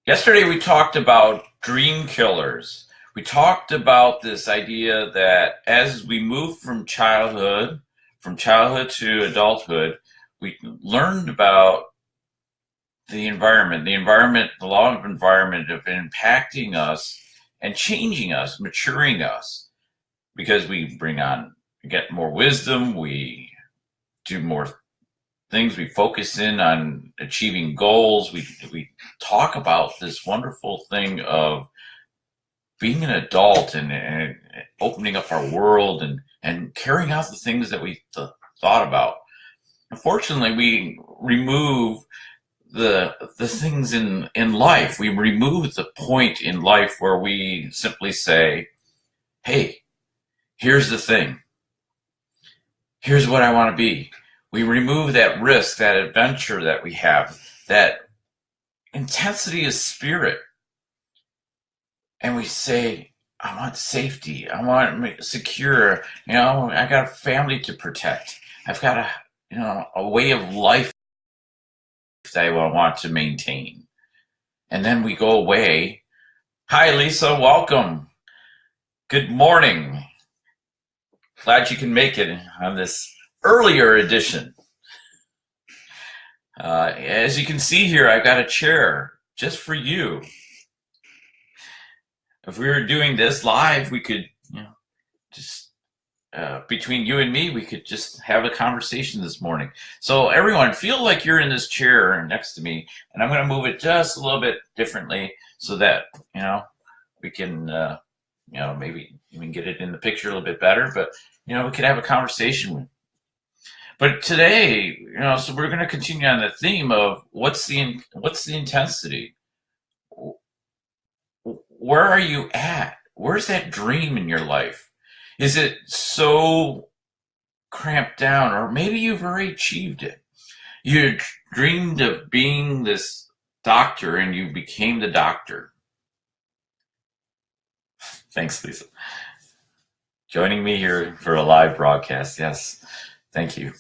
Yesterday we talked about dream killers. We talked about this idea that as we move from childhood to adulthood, we learned about the law of environment of impacting us and changing us, maturing us, because we get more wisdom, we do more things, we focus in on achieving goals, we talk about this wonderful thing of being an adult and opening up our world and carrying out the things that we thought about. Unfortunately, we remove the things in life. We remove the point in life where we simply say, hey, here's the thing. Here's what I want to be. We remove that risk, that adventure that we have, that intensity of spirit. And we say, I want safety. I want secure. I got a family to protect. I've got a way of life that I want to maintain. And then we go away. Hi, Lisa. Welcome. Good morning. Glad you can make it on this earlier edition. As you can see here, I've got a chair just for you. If we were doing this live, we could, just between you and me, we could just have a conversation this morning. So everyone, feel like you're in this chair next to me, and I'm going to move it just a little bit differently so that, we can, maybe even get it in the picture a little bit better, but, we could have a conversation. But today, so we're going to continue on the theme of what's the intensity? Where are you at? Where's that dream in your life? Is it so cramped down, or maybe you've already achieved it? You dreamed of being this doctor and you became the doctor. Thanks, Lisa. Joining me here for a live broadcast. Yes, thank you.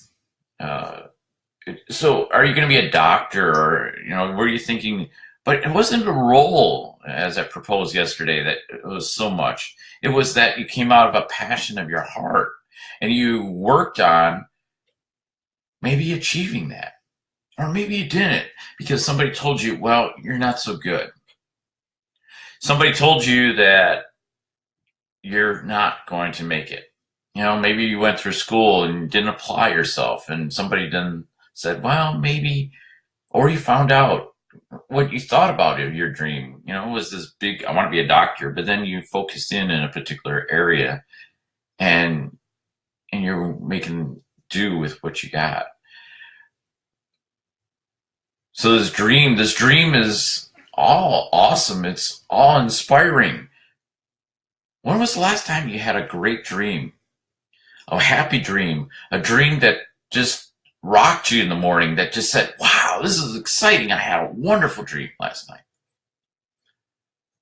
So are you going to be a doctor, or, were you thinking, but it wasn't a role as I proposed yesterday that it was so much. It was that you came out of a passion of your heart and you worked on maybe achieving that. Or maybe you didn't because somebody told you, well, you're not so good. Somebody told you that you're not going to make it. Maybe you went through school and didn't apply yourself, and somebody then said, well, maybe, or you found out what you thought about your dream, was this big, I want to be a doctor, but then you focused in a particular area and you're making do with what you got. So this dream is all awesome. It's all inspiring. When was the last time you had a great dream? A happy dream, a dream that just rocked you in the morning, that just said, wow, this is exciting. I had a wonderful dream last night.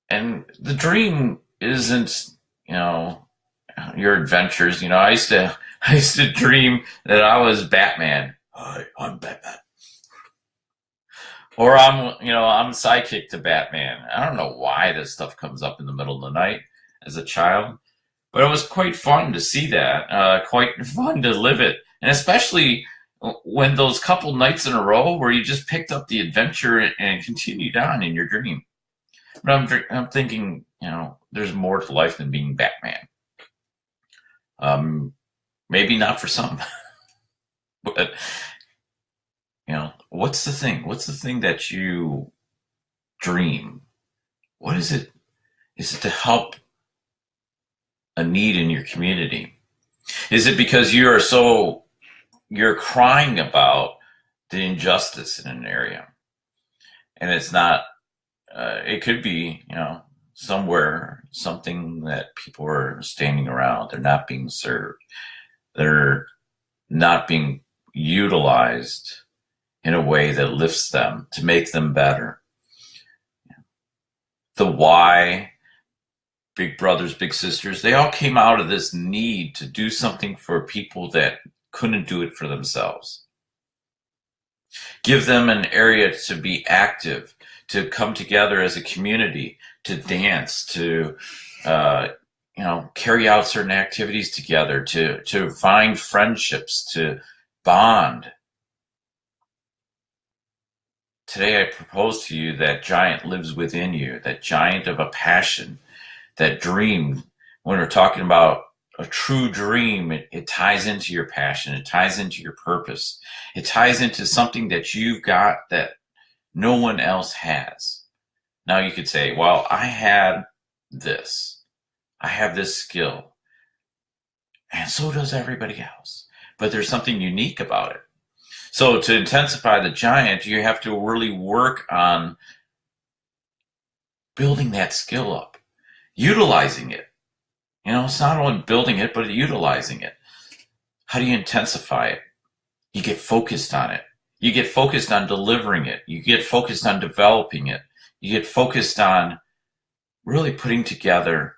And the dream isn't, your adventures. I used to dream that I was Batman. Hi, I'm Batman. Or I'm sidekick to Batman. I don't know why this stuff comes up in the middle of the night as a child, but it was quite fun to see that, quite fun to live it. And especially when those couple nights in a row where you just picked up the adventure and continued on in your dream. But I'm thinking, there's more to life than being Batman. Maybe not for some, but what's the thing? What's the thing that you dream? What is it? Is it to help a need in your community? Is it because you're crying about the injustice in an area, and it's not, it could be, somewhere, something that people are standing around, they're not being served, they're not being utilized in a way that lifts them to make them better. The why, big brothers, big sisters, they all came out of this need to do something for people that couldn't do it for themselves. Give them an area to be active, to come together as a community, to dance, to carry out certain activities together, to find friendships, to bond. Today I propose to you that giant lives within you, that giant of a passion, that dream. When we're talking about a true dream, it ties into your passion, it ties into your purpose, it ties into something that you've got that no one else has. Now you could say, well, I have this skill, and so does everybody else, but there's something unique about it. So to intensify the giant, you have to really work on building that skill up, utilizing it. It's not only building it, but utilizing it. How do you intensify it? You get focused on it. You get focused on delivering it. You get focused on developing it. You get focused on really putting together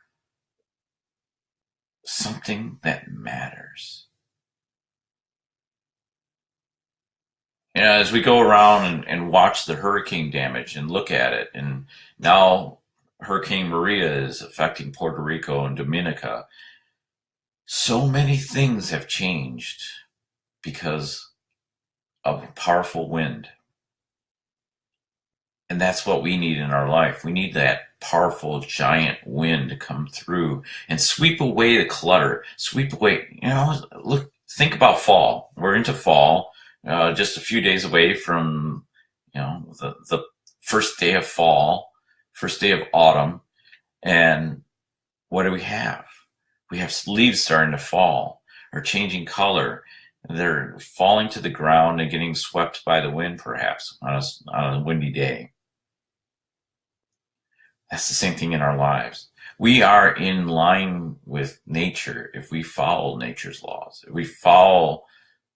something that matters. As we go around and watch the hurricane damage and look at it, and now Hurricane Maria is affecting Puerto Rico and Dominica, so many things have changed because of a powerful wind. And that's what we need in our life. We need that powerful giant wind to come through and sweep away the clutter, sweep away, look, think about fall. We're into fall. Just a few days away from, the first day of fall, first day of autumn. And what do we have? We have leaves starting to fall or changing color. They're falling to the ground and getting swept by the wind, perhaps, on a windy day. That's the same thing in our lives. We are in line with nature if we follow nature's laws. If we follow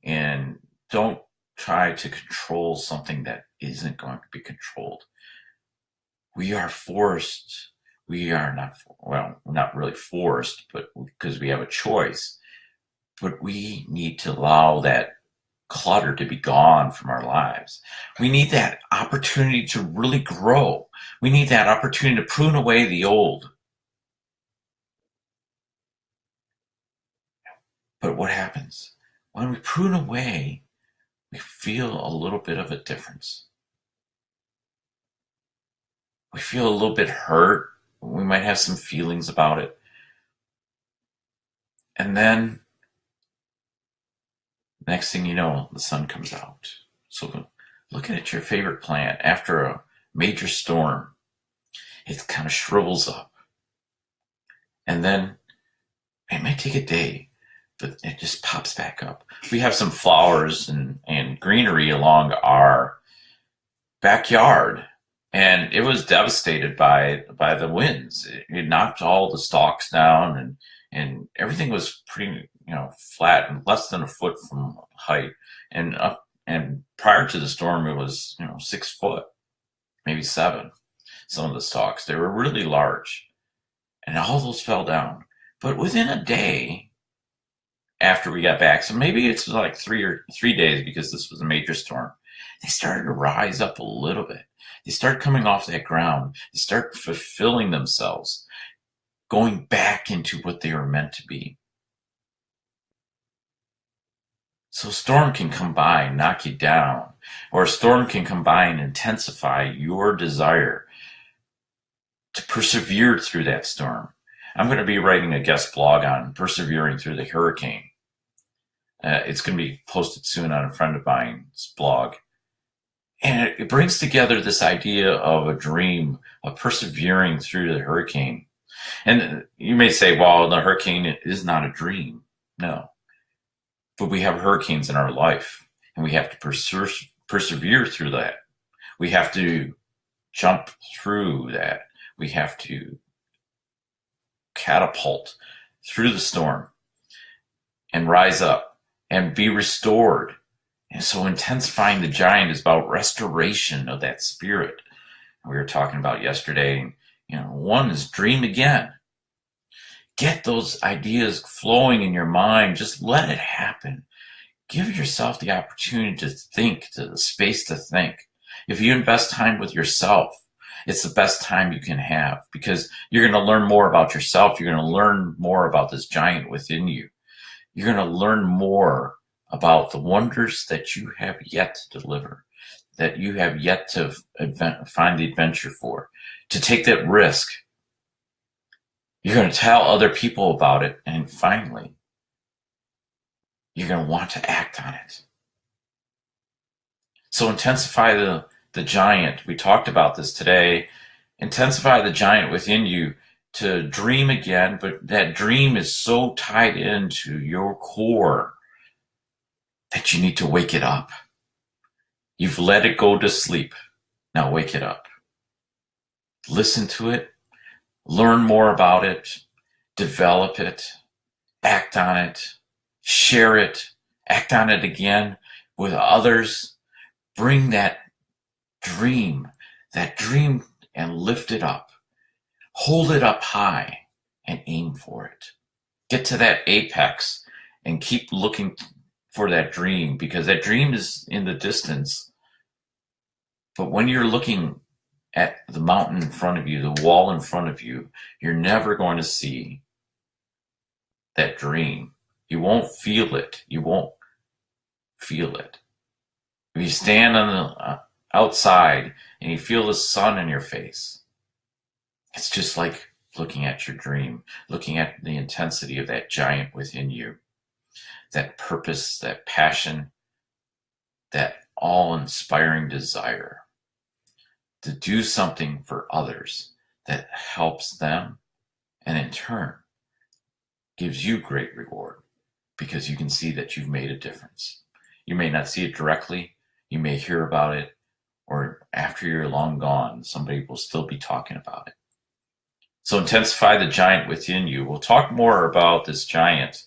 and don't try to control something that isn't going to be controlled. We are forced. We are not really forced, but because we have a choice. But we need to allow that clutter to be gone from our lives. We need that opportunity to really grow. We need that opportunity to prune away the old. But what happens? When we prune away, we feel a little bit of a difference. We feel a little bit hurt. We might have some feelings about it. And then, next thing you know, the sun comes out. So looking at your favorite plant after a major storm, it kind of shrivels up. And then it might take a day, but it just pops back up. We have some flowers and greenery along our backyard, and it was devastated by the winds. It knocked all the stalks down, and everything was pretty flat and less than a foot from height, and up. And prior to the storm, it was 6 foot, maybe 7. Some of the stalks, they were really large, and all those fell down. But within a day after we got back, so maybe it's like 3 days because this was a major storm, they started to rise up a little bit. They start coming off that ground. They start fulfilling themselves, going back into what they were meant to be. So a storm can come by and knock you down, or a storm can come by and intensify your desire to persevere through that storm. I'm going to be writing a guest blog on persevering through the hurricane. It's going to be posted soon on a friend of mine's blog. And it brings together this idea of a dream of persevering through the hurricane. And you may say, well, the hurricane is not a dream. No. But we have hurricanes in our life, and we have to persevere through that. We have to jump through that. We have to catapult through the storm and rise up and be restored. And so intensifying the giant is about restoration of that spirit. We were talking about yesterday, one is dream again. Get those ideas flowing in your mind. Just let it happen. Give yourself the opportunity to think, the space to think. If you invest time with yourself, It's the best time you can have because you're going to learn more about yourself. You're going to learn more about this giant within you. You're going to learn more about the wonders that you have yet to deliver, that you have yet to find the adventure for, to take that risk. You're going to tell other people about it, and finally, you're going to want to act on it. So intensify the giant. We talked about this today. Intensify the giant within you to dream again, but that dream is so tied into your core that you need to wake it up. You've let it go to sleep. Now wake it up. Listen to it. Learn more about it. Develop it. Act on it. Share it. Act on it again with others. Bring that dream and lift it up. Hold it up high and aim for it. Get to that apex and keep looking for that dream, because that dream is in the distance. But when you're looking at the mountain in front of you, the wall in front of you, you're never going to see that dream. You won't feel it. You won't feel it. If you stand on the outside and you feel the sun in your face, it's just like looking at your dream, looking at the intensity of that giant within you, that purpose, that passion, that all-inspiring desire to do something for others that helps them and in turn gives you great reward because you can see that you've made a difference. You may not see it directly, you may hear about it, or after you're long gone, somebody will still be talking about it. So intensify the giant within you. We'll talk more about this giant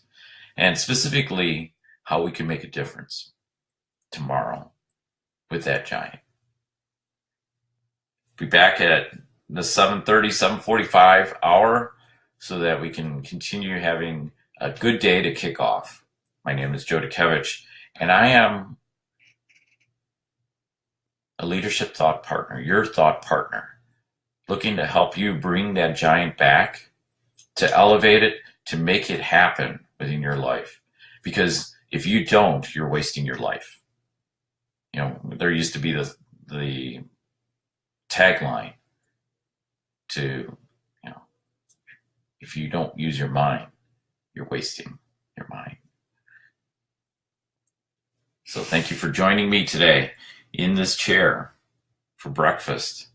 and specifically how we can make a difference tomorrow with that giant. Be back at the 7:30, 7:45 hour so that we can continue having a good day to kick off. My name is Dutkiewicz, and I am a leadership thought partner, your thought partner, looking to help you bring that giant back, to elevate it, to make it happen within your life. Because if you don't, you're wasting your life. You know, there used to be the tagline to, you know, if you don't use your mind, you're wasting your mind. So thank you for joining me today in this chair for breakfast.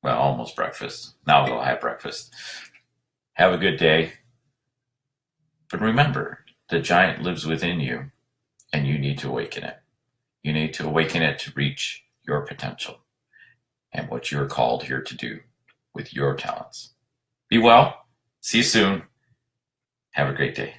Well, almost breakfast. Now we'll have breakfast. Have a good day. But remember, the giant lives within you, and you need to awaken it. You need to awaken it to reach your potential and what you're called here to do with your talents. Be well. See you soon. Have a great day.